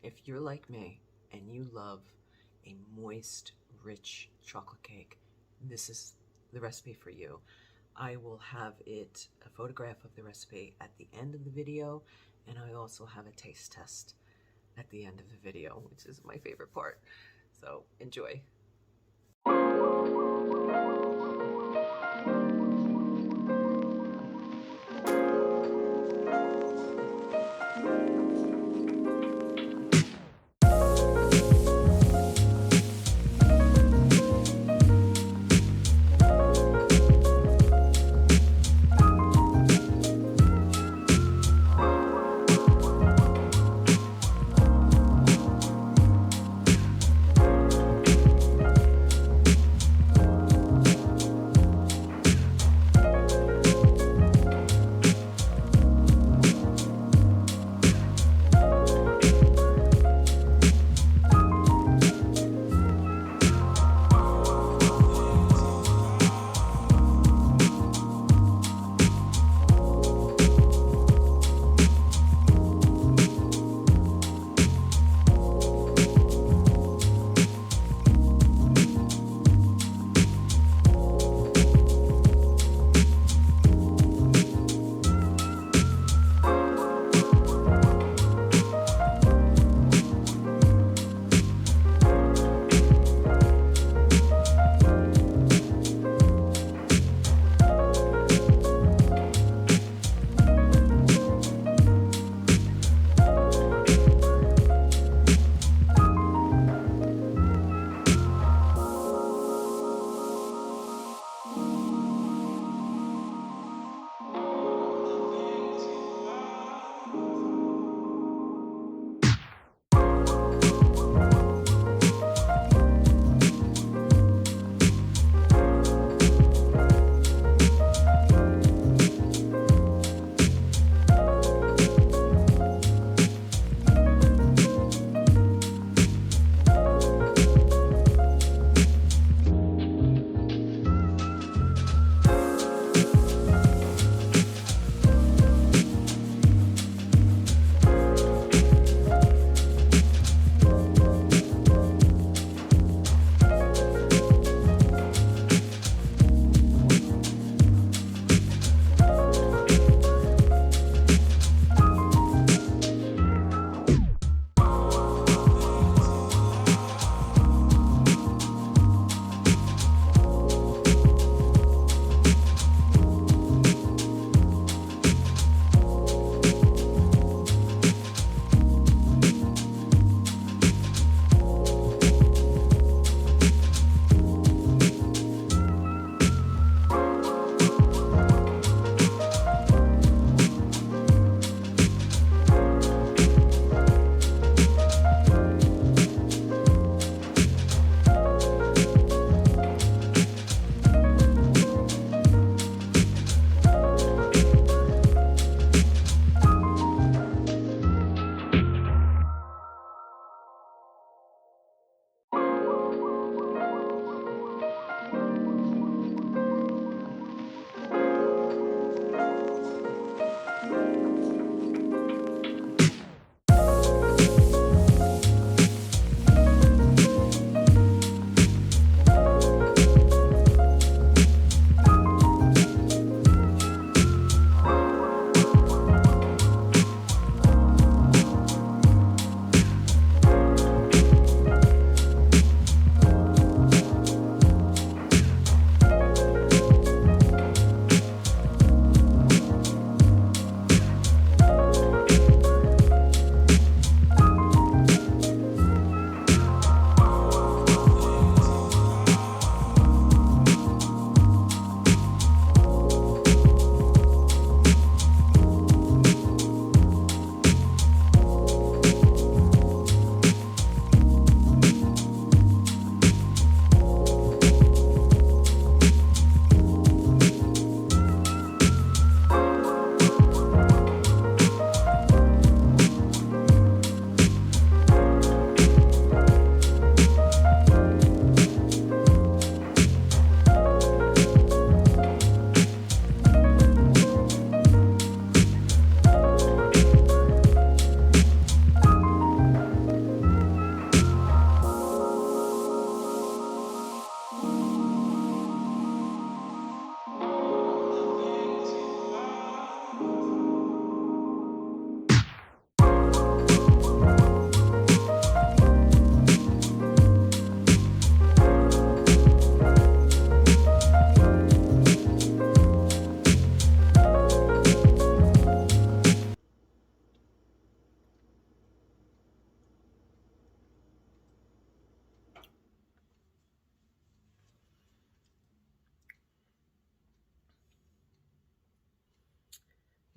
If you're like me and you love a moist, rich chocolate cake, this is the recipe for you. I will have a photograph of the recipe at the end of the video, and I also have a taste test at the end of the video, which is my favorite part. So enjoy.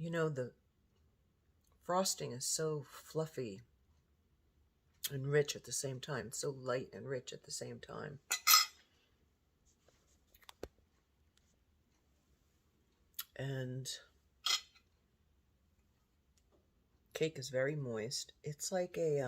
You know, the frosting is so fluffy and rich at the same time. It's so light and rich at the same time. And cake is very moist. It's like a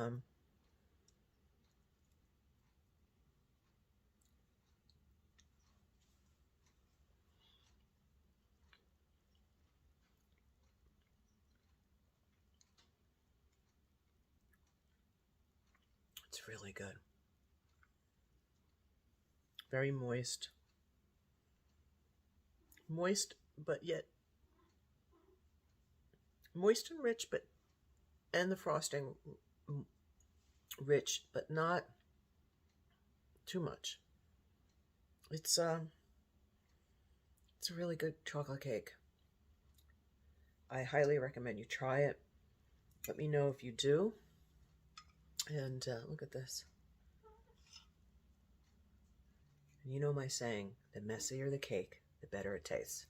it's really good. Very moist. Moist, but yet moist and rich, but and the frosting rich, but not too much. It's a really good chocolate cake. I highly recommend you try it. Let me know if you do. And look at this. You know my saying, the messier the cake, the better it tastes.